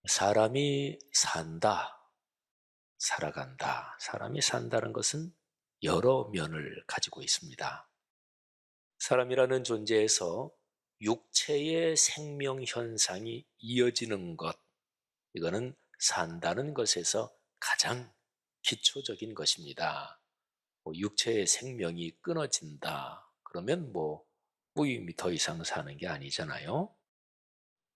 사람이 산다, 살아간다. 사람이 산다는 것은 여러 면을 가지고 있습니다. 사람이라는 존재에서 육체의 생명 현상이 이어지는 것, 이거는 산다는 것에서 가장 기초적인 것입니다. 육체의 생명이 끊어진다. 그러면 무의미 더 이상 사는 게 아니잖아요.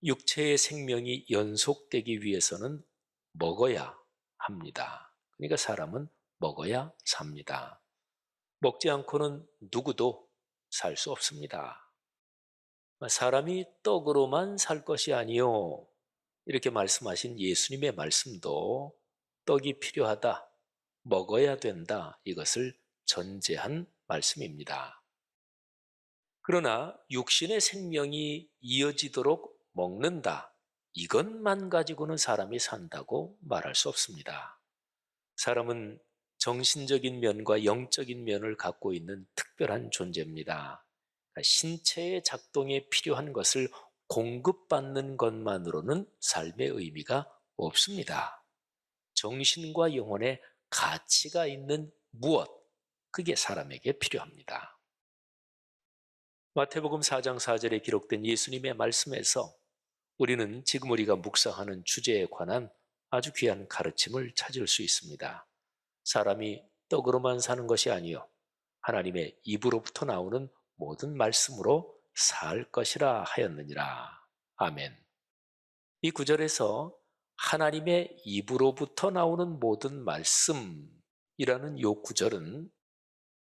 육체의 생명이 연속되기 위해서는 먹어야 합니다. 그러니까 사람은 먹어야 삽니다. 먹지 않고는 누구도 살 수 없습니다. 사람이 떡으로만 살 것이 아니요, 이렇게 말씀하신 예수님의 말씀도 떡이 필요하다, 먹어야 된다, 이것을 전제한 말씀입니다. 그러나 육신의 생명이 이어지도록 먹는다, 이것만 가지고는 사람이 산다고 말할 수 없습니다. 사람은 정신적인 면과 영적인 면을 갖고 있는 특별한 존재입니다. 그러니까 신체의 작동에 필요한 것을 공급받는 것만으로는 삶의 의미가 없습니다. 정신과 영혼의 가치가 있는 무엇, 그게 사람에게 필요합니다. 마태복음 4장 4절에 기록된 예수님의 말씀에서 우리는 지금 우리가 묵상하는 주제에 관한 아주 귀한 가르침을 찾을 수 있습니다. 사람이 떡으로만 사는 것이 아니요, 하나님의 입으로부터 나오는 모든 말씀으로 살 것이라 하였느니라. 아멘. 이 구절에서 하나님의 입으로부터 나오는 모든 말씀이라는 요 구절은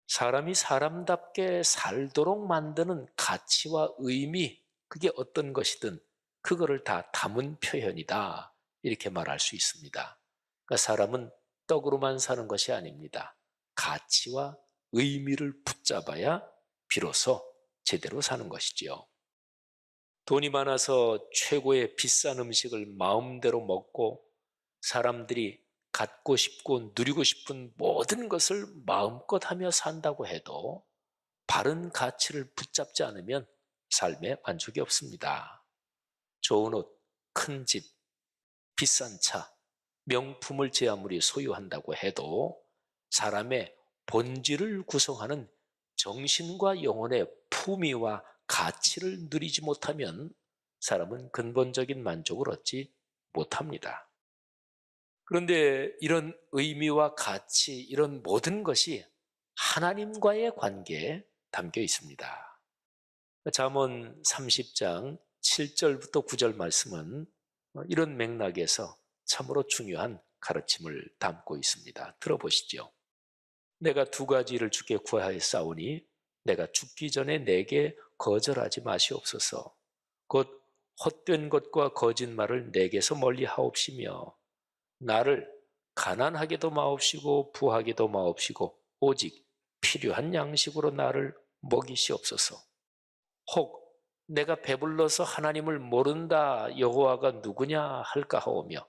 사람이 사람답게 살도록 만드는 가치와 의미, 그게 어떤 것이든 그거를 다 담은 표현이다, 이렇게 말할 수 있습니다. 그러니까 사람은 떡으로만 사는 것이 아닙니다. 가치와 의미를 붙잡아야 비로소 제대로 사는 것이지요. 돈이 많아서 최고의 비싼 음식을 마음대로 먹고 사람들이 갖고 싶고 누리고 싶은 모든 것을 마음껏 하며 산다고 해도 바른 가치를 붙잡지 않으면 삶에 만족이 없습니다. 좋은 옷, 큰 집, 비싼 차, 명품을 제 아무리 소유한다고 해도 사람의 본질을 구성하는 정신과 영혼의 품위와 가치를 누리지 못하면 사람은 근본적인 만족을 얻지 못합니다. 그런데 이런 의미와 가치, 이런 모든 것이 하나님과의 관계에 담겨 있습니다. 잠언 30장 7절부터 9절 말씀은 이런 맥락에서 참으로 중요한 가르침을 담고 있습니다. 들어보시죠. 내가 두 가지를 주께 구하였사오니 내가 죽기 전에 내게 거절하지 마시옵소서. 곧 헛된 것과 거짓말을 내게서 멀리 하옵시며 나를 가난하게도 마옵시고 부하게도 마옵시고 오직 필요한 양식으로 나를 먹이시옵소서. 혹 내가 배불러서 하나님을 모른다, 여호와가 누구냐 할까 하오며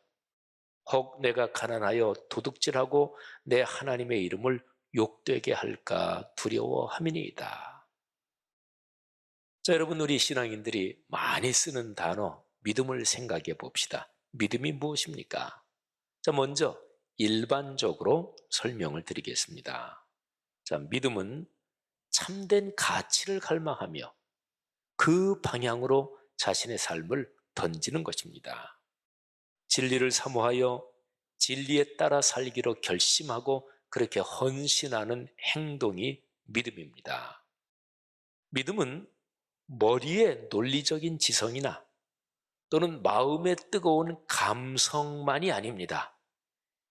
혹 내가 가난하여 도둑질하고 내 하나님의 이름을 욕되게 할까 두려워함이니이다. 자, 여러분, 우리 신앙인들이 많이 쓰는 단어 믿음을 생각해 봅시다. 믿음이 무엇입니까? 자, 먼저 일반적으로 설명을 드리겠습니다. 자, 믿음은 참된 가치를 갈망하며 그 방향으로 자신의 삶을 던지는 것입니다. 진리를 사모하여 진리에 따라 살기로 결심하고 그렇게 헌신하는 행동이 믿음입니다. 믿음은 머리의 논리적인 지성이나 또는 마음의 뜨거운 감성만이 아닙니다.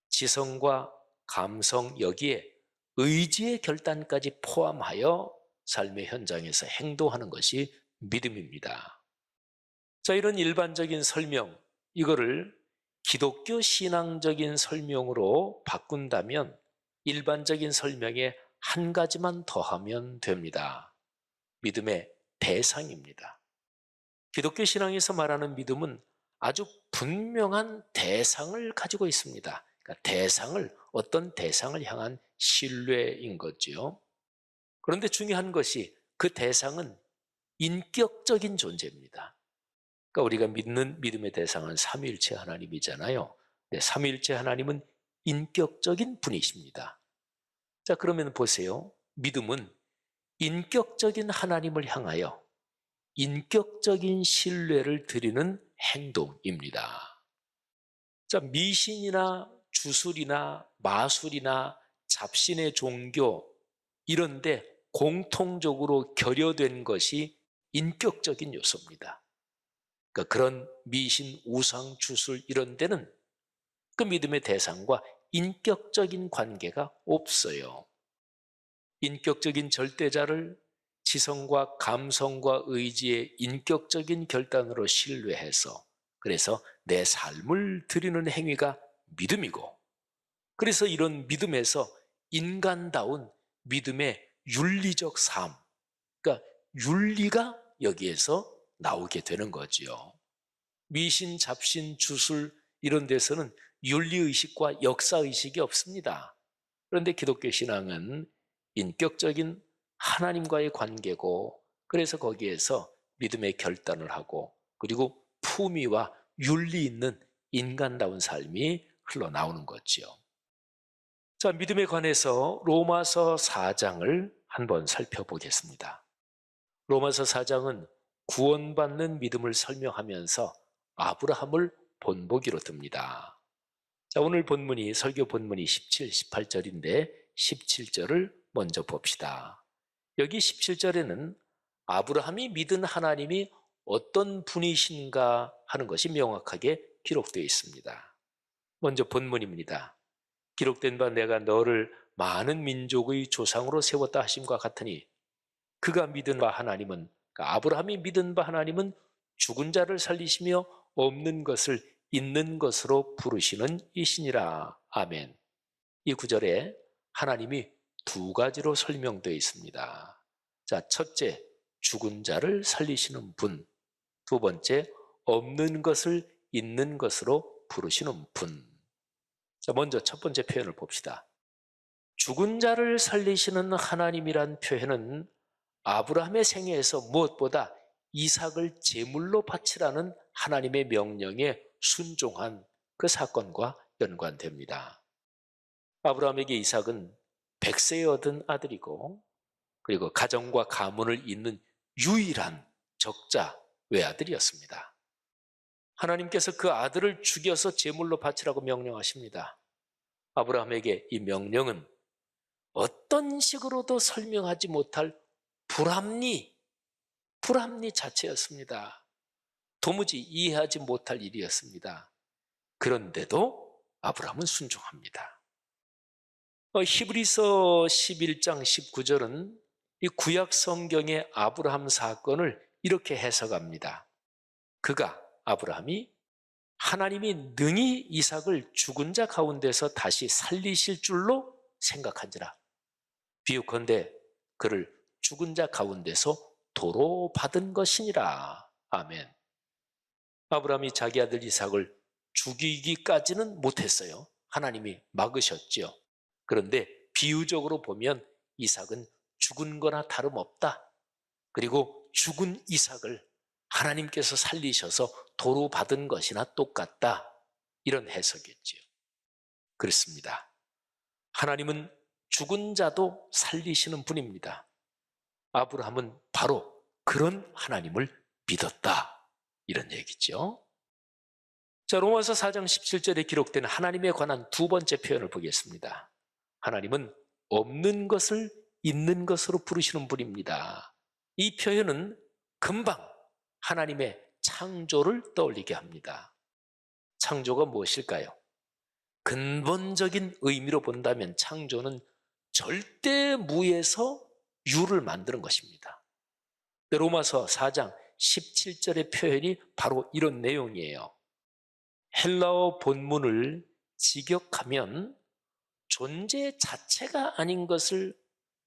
지성과 감성, 여기에 의지의 결단까지 포함하여 삶의 현장에서 행동하는 것이 믿음입니다. 자, 이런 일반적인 설명, 이거를 기독교 신앙적인 설명으로 바꾼다면 일반적인 설명에 한 가지만 더하면 됩니다. 믿음의 대상입니다. 기독교 신앙에서 말하는 믿음은 아주 분명한 대상을 가지고 있습니다. 그러니까 어떤 대상을 향한 신뢰인 거죠. 그런데 중요한 것이 그 대상은 인격적인 존재입니다. 그러니까 우리가 믿는 믿음의 대상은 삼위일체 하나님이잖아요. 네, 삼위일체 하나님은 인격적인 분이십니다. 자, 그러면 보세요. 믿음은 인격적인 하나님을 향하여 인격적인 신뢰를 드리는 행동입니다. 자, 미신이나 주술이나 마술이나 잡신의 종교 이런 데 공통적으로 결여된 것이 인격적인 요소입니다. 그러니까 그런 미신, 우상, 주술 이런 데는 그 믿음의 대상과 인격적인 관계가 없어요. 인격적인 절대자를 지성과 감성과 의지의 인격적인 결단으로 신뢰해서 그래서 내 삶을 드리는 행위가 믿음이고, 그래서 이런 믿음에서 인간다운 믿음의 윤리적 삶, 그러니까 윤리가 여기에서 나오게 되는 거지요. 미신, 잡신, 주술 이런 데서는 윤리의식과 역사의식이 없습니다. 그런데 기독교 신앙은 인격적인 하나님과의 관계고, 그래서 거기에서 믿음의 결단을 하고, 그리고 품위와 윤리 있는 인간다운 삶이 흘러나오는 거지요. 자, 믿음에 관해서 로마서 4장을 한번 살펴보겠습니다. 로마서 4장은 구원받는 믿음을 설명하면서 아브라함을 본보기로 듭니다. 자, 오늘 본문이 설교 본문이 17, 18절인데 17절을 먼저 봅시다. 여기 17절에는 아브라함이 믿은 하나님이 어떤 분이신가 하는 것이 명확하게 기록되어 있습니다. 먼저 본문입니다. 기록된 바 내가 너를 많은 민족의 조상으로 세웠다 하심과 같으니 그가 믿은 바 하나님은, 그러니까 아브라함이 믿은 바 하나님은 죽은 자를 살리시며 없는 것을 있는 것으로 부르시는 이시니라. 아멘. 이 구절에 하나님이 두 가지로 설명되어 있습니다. 자, 첫째, 죽은 자를 살리시는 분. 두 번째, 없는 것을 있는 것으로 부르시는 분. 자, 먼저 첫 번째 표현을 봅시다. 죽은 자를 살리시는 하나님이란 표현은 아브라함의 생애에서 무엇보다 이삭을 제물로 바치라는 하나님의 명령에 순종한 그 사건과 연관됩니다. 아브라함에게 이삭은 100세에 얻은 아들이고, 그리고 가정과 가문을 잇는 유일한 적자 외아들이었습니다. 하나님께서 그 아들을 죽여서 제물로 바치라고 명령하십니다. 아브라함에게 이 명령은 어떤 식으로도 설명하지 못할 불합리 자체였습니다. 도무지 이해하지 못할 일이었습니다. 그런데도 아브라함은 순종합니다. 히브리서 11장 19절은 이 구약 성경의 아브라함 사건을 이렇게 해석합니다. 아브라함이 하나님이 능히 이삭을 죽은 자 가운데서 다시 살리실 줄로 생각한지라. 비유컨대 그를 죽은 자 가운데서 도로 받은 것이니라. 아멘. 아브라함이 자기 아들 이삭을 죽이기까지는 못했어요. 하나님이 막으셨죠. 그런데 비유적으로 보면 이삭은 죽은 거나 다름없다. 그리고 죽은 이삭을 하나님께서 살리셔서 도로 받은 것이나 똑같다. 이런 해석이었죠. 그렇습니다. 하나님은 죽은 자도 살리시는 분입니다. 아브라함은 바로 그런 하나님을 믿었다. 이런 얘기죠. 자, 로마서 4장 17절에 기록된 하나님에 관한 두 번째 표현을 보겠습니다. 하나님은 없는 것을 있는 것으로 부르시는 분입니다. 이 표현은 금방 하나님의 창조를 떠올리게 합니다. 창조가 무엇일까요? 근본적인 의미로 본다면 창조는 절대 무에서 유를 만드는 것입니다. 로마서 4장 17절의 표현이 바로 이런 내용이에요. 헬라어 본문을 직역하면 존재 자체가 아닌 것을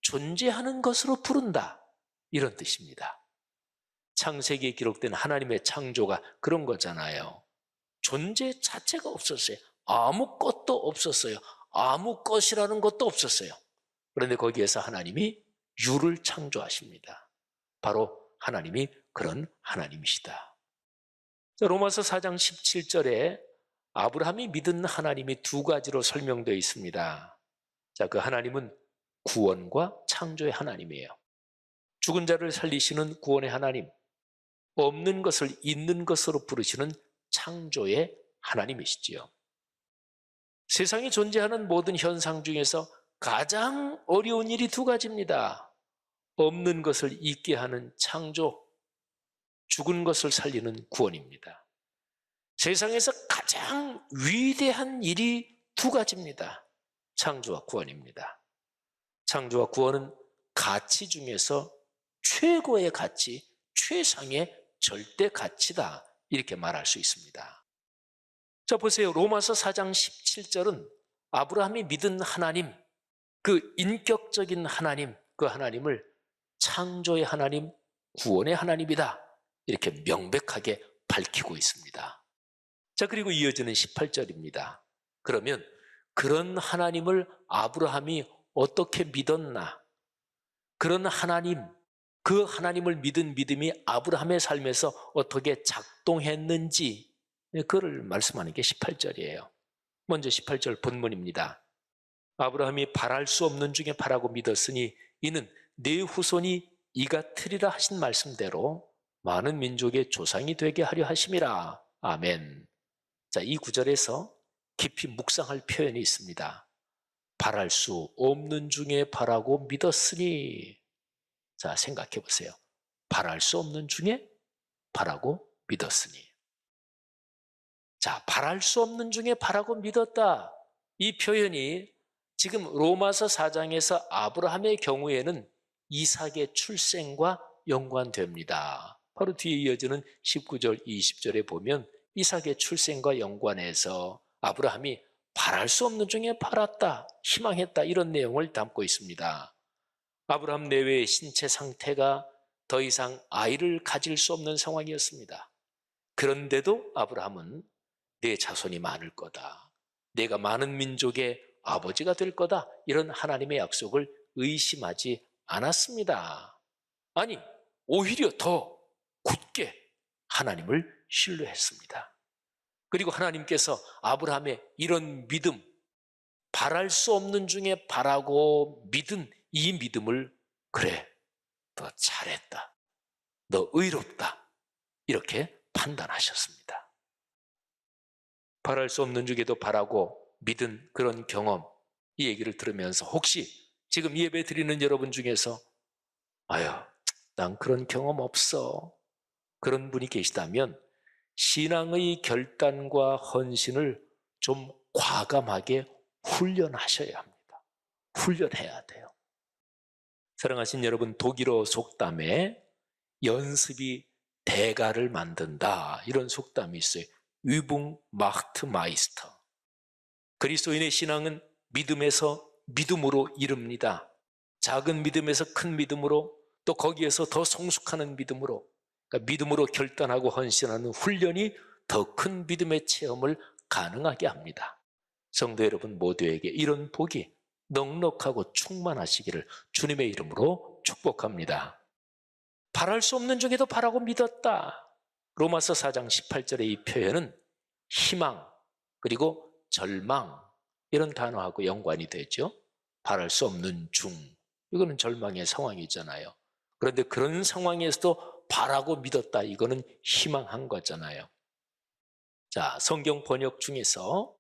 존재하는 것으로 부른다. 이런 뜻입니다. 창세기에 기록된 하나님의 창조가 그런 거잖아요. 존재 자체가 없었어요. 아무것도 없었어요. 아무 것이라는 것도 없었어요. 그런데 거기에서 하나님이 유를 창조하십니다. 바로 하나님이 그런 하나님이시다. 자, 로마서 4장 17절에 아브라함이 믿은 하나님이 두 가지로 설명되어 있습니다. 자, 그 하나님은 구원과 창조의 하나님이에요. 죽은 자를 살리시는 구원의 하나님, 없는 것을 있는 것으로 부르시는 창조의 하나님이시지요. 세상에 존재하는 모든 현상 중에서 가장 어려운 일이 두 가지입니다. 없는 것을 있게 하는 창조, 죽은 것을 살리는 구원입니다. 세상에서 가장 위대한 일이 두 가지입니다. 창조와 구원입니다. 창조와 구원은 가치 중에서 최고의 가치, 최상의 절대 가치다, 이렇게 말할 수 있습니다. 자, 보세요. 로마서 4장 17절은 아브라함이 믿은 하나님, 그 인격적인 하나님, 그 하나님을 창조의 하나님, 구원의 하나님이다, 이렇게 명백하게 밝히고 있습니다. 자, 그리고 이어지는 18절입니다. 그러면 그런 하나님을 아브라함이 어떻게 믿었나? 그런 하나님, 그 하나님을 믿은 믿음이 아브라함의 삶에서 어떻게 작동했는지, 그걸 말씀하는 게 18절이에요. 먼저 18절 본문입니다. 아브라함이 바랄 수 없는 중에 바라고 믿었으니 이는 네 후손이 이같으리라 하신 말씀대로 많은 민족의 조상이 되게 하려 하심이라. 아멘. 자, 이 구절에서 깊이 묵상할 표현이 있습니다. 바랄 수 없는 중에 바라고 믿었으니. 자, 생각해 보세요. 바랄 수 없는 중에 바라고 믿었으니. 자, 바랄 수 없는 중에 바라고 믿었다. 이 표현이 지금 로마서 4장에서 아브라함의 경우에는 이삭의 출생과 연관됩니다. 바로 뒤에 이어지는 19절, 20절에 보면 이삭의 출생과 연관해서 아브라함이 바랄 수 없는 중에 바랐다, 희망했다, 이런 내용을 담고 있습니다. 아브라함 내외의 신체 상태가 더 이상 아이를 가질 수 없는 상황이었습니다. 그런데도 아브라함은 내 자손이 많을 거다, 내가 많은 민족의 아버지가 될 거다, 이런 하나님의 약속을 의심하지 않았습니다. 아니, 오히려 더 굳게 하나님을 신뢰했습니다. 그리고 하나님께서 아브라함의 이런 믿음, 바랄 수 없는 중에 바라고 믿은 이 믿음을, 그래, 너 잘했다, 너 의롭다, 이렇게 판단하셨습니다. 바랄 수 없는 중에도 바라고 믿은 그런 경험, 이 얘기를 들으면서 혹시 지금 예배 드리는 여러분 중에서 아유, 난 그런 경험 없어, 그런 분이 계시다면 신앙의 결단과 헌신을 좀 과감하게 훈련하셔야 합니다. 훈련해야 돼요. 사랑하신 여러분, 독일어 속담에 연습이 대가를 만든다, 이런 속담이 있어요. Übung macht Meister. 그리스도인의 신앙은 믿음에서 믿음으로 이릅니다. 작은 믿음에서 큰 믿음으로, 또 거기에서 더 성숙하는 믿음으로, 그러니까 믿음으로 결단하고 헌신하는 훈련이 더 큰 믿음의 체험을 가능하게 합니다. 성도 여러분 모두에게 이런 복이 넉넉하고 충만하시기를 주님의 이름으로 축복합니다. 바랄 수 없는 중에도 바라고 믿었다. 로마서 4장 18절의 이 표현은 희망, 그리고 절망, 이런 단어하고 연관이 되죠. 바랄 수 없는 중, 이거는 절망의 상황이잖아요. 그런데 그런 상황에서도 바라고 믿었다, 이거는 희망한 거잖아요. 자, 성경 번역 중에서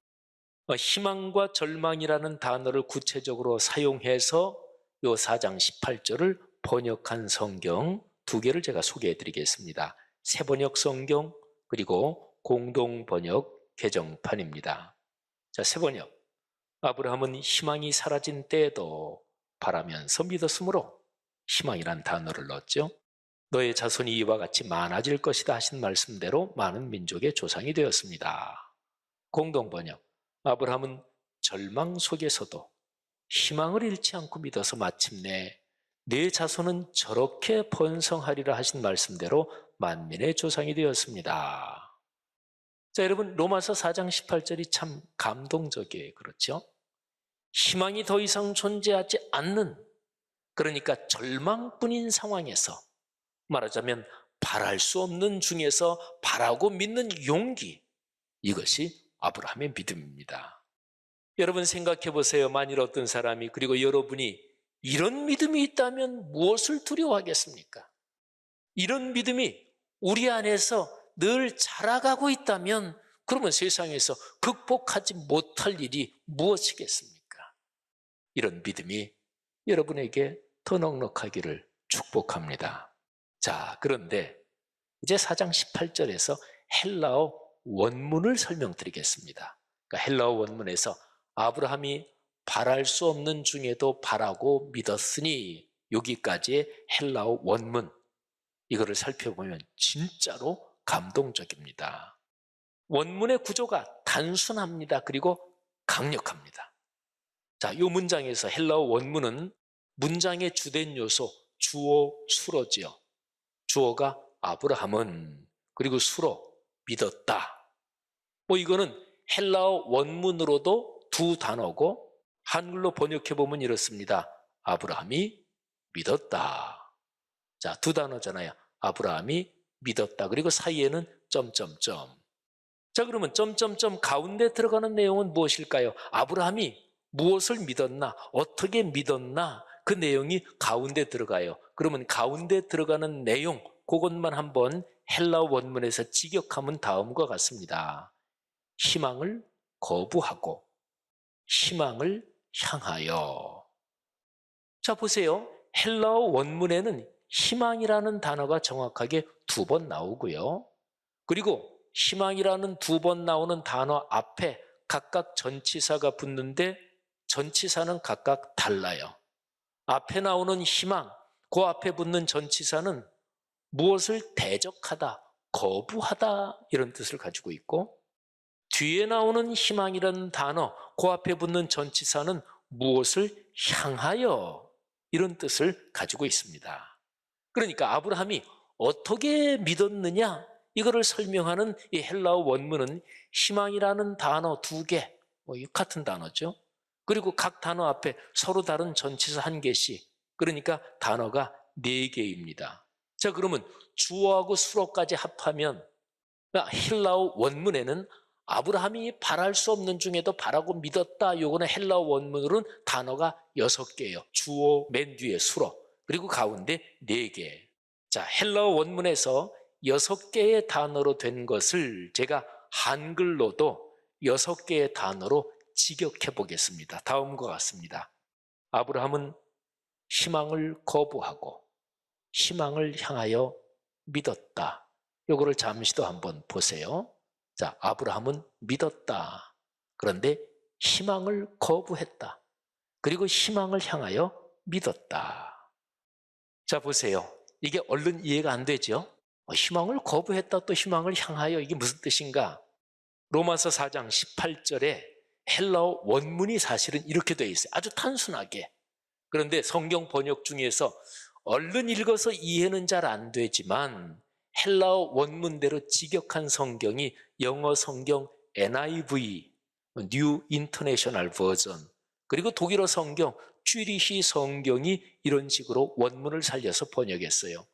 희망과 절망이라는 단어를 구체적으로 사용해서 이 4장 18절을 번역한 성경 두 개를 제가 소개해 드리겠습니다. 새번역 성경, 그리고 공동번역 개정판입니다. 자, 새번역. 아브라함은 희망이 사라진 때에도 바라면서 믿었으므로, 희망이란 단어를 넣었죠. 너의 자손이 이와 같이 많아질 것이다 하신 말씀대로 많은 민족의 조상이 되었습니다. 공동번역. 아브라함은 절망 속에서도 희망을 잃지 않고 믿어서 마침내 내 자손은 저렇게 번성하리라 하신 말씀대로 만민의 조상이 되었습니다. 자, 여러분, 로마서 4장 18절이 참 감동적이에요. 그렇죠? 희망이 더 이상 존재하지 않는, 그러니까 절망뿐인 상황에서, 말하자면 바랄 수 없는 중에서 바라고 믿는 용기, 이것이 아브라함의 믿음입니다. 여러분 생각해 보세요. 만일 어떤 사람이, 그리고 여러분이 이런 믿음이 있다면 무엇을 두려워하겠습니까? 이런 믿음이 우리 안에서 늘 자라가고 있다면 그러면 세상에서 극복하지 못할 일이 무엇이겠습니까? 이런 믿음이 여러분에게 더 넉넉하기를 축복합니다. 자, 그런데 이제 4장 18절에서 헬라어 원문을 설명드리겠습니다. 그러니까 헬라어 원문에서 아브라함이 바랄 수 없는 중에도 바라고 믿었으니, 여기까지의 헬라어 원문, 이거를 살펴보면 진짜로 감동적입니다. 원문의 구조가 단순합니다. 그리고 강력합니다. 자, 이 문장에서 헬라어 원문은 문장의 주된 요소 주어, 수어지요. 주어가 아브라함은, 그리고 수어 믿었다. 이거는 헬라어 원문으로도 두 단어고 한글로 번역해 보면 이렇습니다. 아브라함이 믿었다. 자, 두 단어잖아요. 아브라함이 믿었다. 그리고 사이에는 점점점. 자, 그러면 점점점 가운데 들어가는 내용은 무엇일까요? 아브라함이 무엇을 믿었나? 어떻게 믿었나? 그 내용이 가운데 들어가요. 그러면 가운데 들어가는 내용, 그것만 한번 헬라어 원문에서 직역하면 다음과 같습니다. 희망을 거부하고 희망을 향하여. 자, 보세요. 헬라어 원문에는 희망이라는 단어가 정확하게 2번 나오고요. 그리고 희망이라는 2번 나오는 단어 앞에 각각 전치사가 붙는데 전치사는 각각 달라요. 앞에 나오는 희망, 그 앞에 붙는 전치사는 무엇을 대적하다, 거부하다, 이런 뜻을 가지고 있고, 뒤에 나오는 희망이라는 단어, 그 앞에 붙는 전치사는 무엇을 향하여, 이런 뜻을 가지고 있습니다. 그러니까 아브라함이 어떻게 믿었느냐, 이거를 설명하는 이 헬라어 원문은 희망이라는 단어 2개, 같은 단어죠. 그리고 각 단어 앞에 서로 다른 전치사 1개씩, 그러니까 단어가 4개입니다. 자, 그러면 주어하고 수어까지 합하면 헬라어 원문에는 아브라함이 바랄 수 없는 중에도 바라고 믿었다. 요거는 헬라어 원문으로는 단어가 6개예요. 주어 맨 뒤에 수어, 그리고 가운데 4개. 자, 헬라어 원문에서 6개의 단어로 된 것을 제가 한글로도 6개의 단어로 직역해 보겠습니다. 다음과 같습니다. 아브라함은 희망을 거부하고 희망을 향하여 믿었다. 요거를 잠시 더 한번 보세요. 자, 아브라함은 믿었다. 그런데 희망을 거부했다. 그리고 희망을 향하여 믿었다. 자, 보세요. 이게 얼른 이해가 안 되죠? 희망을 거부했다, 또 희망을 향하여, 이게 무슨 뜻인가? 로마서 4장 18절에 헬라어 원문이 사실은 이렇게 되어 있어요. 아주 단순하게. 그런데 성경 번역 중에서 얼른 읽어서 이해는 잘 안 되지만 헬라어 원문대로 직역한 성경이 영어 성경 NIV, New International Version, 그리고 독일어 성경 쥐리히 성경이 이런 식으로 원문을 살려서 번역했어요.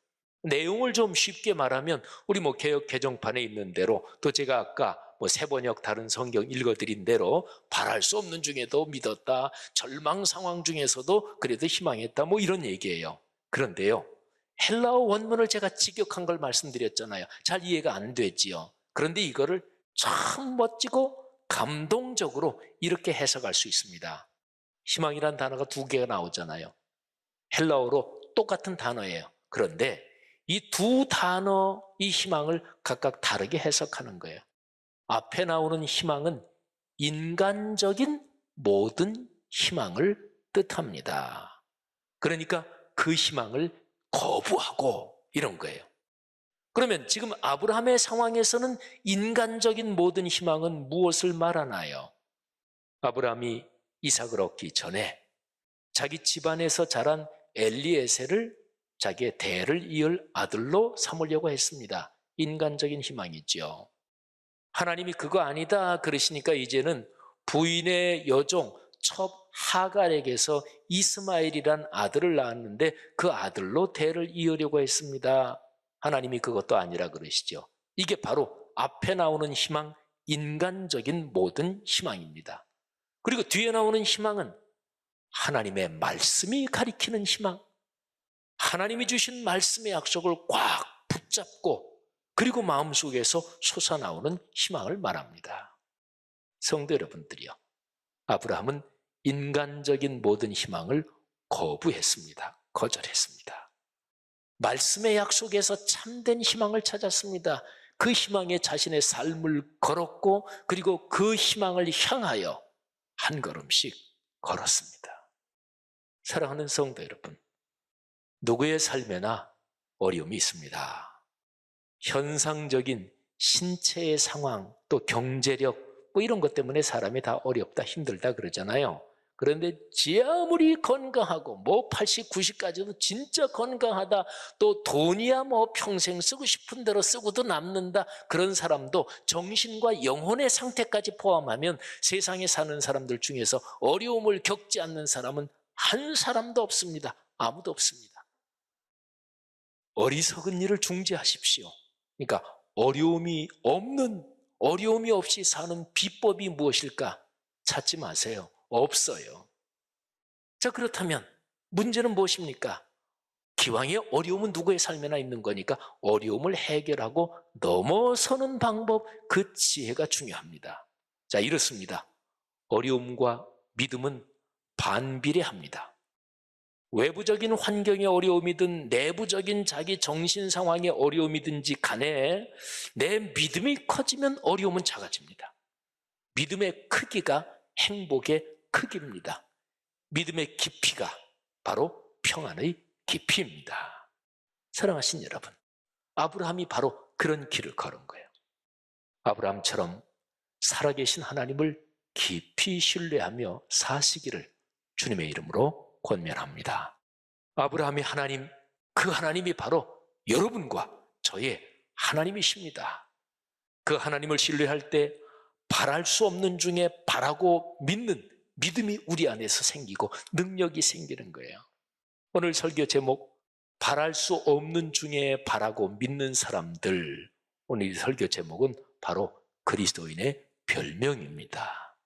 내용을 좀 쉽게 말하면 우리 개역 개정판에 있는 대로, 또 제가 아까 새 번역 다른 성경 읽어드린 대로 바랄 수 없는 중에도 믿었다, 절망 상황 중에서도 그래도 희망했다, 이런 얘기예요. 그런데요, 헬라어 원문을 제가 직역한 걸 말씀드렸잖아요. 잘 이해가 안 되지요. 그런데 이거를 참 멋지고 감동적으로 이렇게 해석할 수 있습니다. 희망이란 단어가 2개가 나오잖아요. 헬라어로 똑같은 단어예요. 그런데 이 2 단어, 이 희망을 각각 다르게 해석하는 거예요. 앞에 나오는 희망은 인간적인 모든 희망을 뜻합니다. 그러니까 그 희망을 거부하고 이런 거예요. 그러면 지금 아브라함의 상황에서는 인간적인 모든 희망은 무엇을 말하나요? 아브라함이 이삭을 얻기 전에 자기 집안에서 자란 엘리에셀을 자기의 대를 이을 아들로 삼으려고 했습니다. 인간적인 희망이죠. 하나님이 그거 아니다 그러시니까 이제는 부인의 여종 첩 하갈에게서 이스마엘이란 아들을 낳았는데 그 아들로 대를 이으려고 했습니다. 하나님이 그것도 아니라 그러시죠. 이게 바로 앞에 나오는 희망, 인간적인 모든 희망입니다. 그리고 뒤에 나오는 희망은 하나님의 말씀이 가리키는 희망, 하나님이 주신 말씀의 약속을 꽉 붙잡고 그리고 마음속에서 솟아나오는 희망을 말합니다. 성도 여러분들이요, 아브라함은 인간적인 모든 희망을 거부했습니다. 거절했습니다. 말씀의 약속에서 참된 희망을 찾았습니다. 그 희망에 자신의 삶을 걸었고 그리고 그 희망을 향하여 한 걸음씩 걸었습니다. 사랑하는 성도 여러분, 누구의 삶에나 어려움이 있습니다. 현상적인 신체의 상황, 또 경제력, 뭐 이런 것 때문에 사람이 다 어렵다, 힘들다 그러잖아요. 그런데 지 아무리 건강하고 뭐 80, 90까지도 진짜 건강하다, 또 돈이야 뭐 평생 쓰고 싶은 대로 쓰고도 남는다, 그런 사람도 정신과 영혼의 상태까지 포함하면 세상에 사는 사람들 중에서 어려움을 겪지 않는 사람은 한 사람도 없습니다. 아무도 없습니다. 어리석은 일을 중지하십시오. 그러니까 어려움이 없이 사는 비법이 무엇일까? 찾지 마세요. 없어요. 자, 그렇다면 문제는 무엇입니까? 기왕의 어려움은 누구의 삶에나 있는 거니까 어려움을 해결하고 넘어서는 방법, 그 지혜가 중요합니다. 자, 이렇습니다. 어려움과 믿음은 반비례합니다. 외부적인 환경의 어려움이든 내부적인 자기 정신 상황의 어려움이든지 간에 내 믿음이 커지면 어려움은 작아집니다. 믿음의 크기가 행복의 크기입니다. 믿음의 깊이가 바로 평안의 깊이입니다. 사랑하신 여러분, 아브라함이 바로 그런 길을 걸은 거예요. 아브라함처럼 살아계신 하나님을 깊이 신뢰하며 사시기를 주님의 이름으로 권면합니다. 아브라함의 하나님, 그 하나님이 바로 여러분과 저의 하나님이십니다. 그 하나님을 신뢰할 때 바랄 수 없는 중에 바라고 믿는 믿음이 우리 안에서 생기고 능력이 생기는 거예요. 오늘 설교 제목, 바랄 수 없는 중에 바라고 믿는 사람들. 오늘 이 설교 제목은 바로 그리스도인의 별명입니다.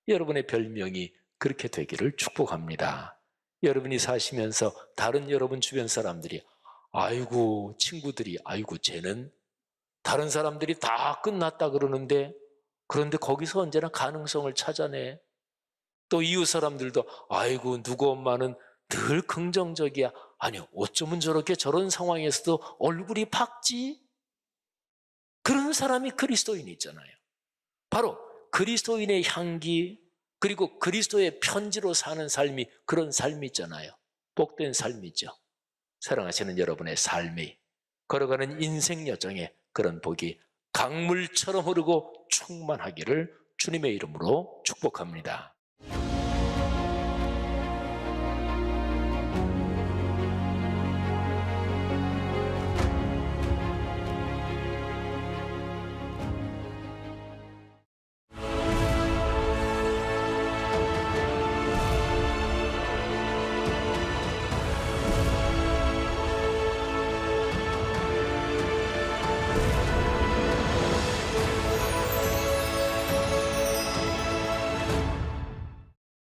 여러분의 별명이 그렇게 되기를 축복합니다. 여러분이 사시면서 다른 여러분 주변 사람들이 아이고, 친구들이 아이고, 쟤는 다른 사람들이 다 끝났다 그러는데, 그런데 거기서 언제나 가능성을 찾아내. 또 이웃 사람들도 아이고, 누구 엄마는 늘 긍정적이야. 아니, 어쩌면 저런 상황에서도 얼굴이 밝지? 그런 사람이 그리스도인이 있잖아요. 바로 그리스도인의 향기, 그리고 그리스도의 편지로 사는 삶이, 그런 삶이 있잖아요. 복된 삶이죠. 사랑하시는 여러분의 삶이, 걸어가는 인생 여정에 그런 복이 강물처럼 흐르고 충만하기를 주님의 이름으로 축복합니다.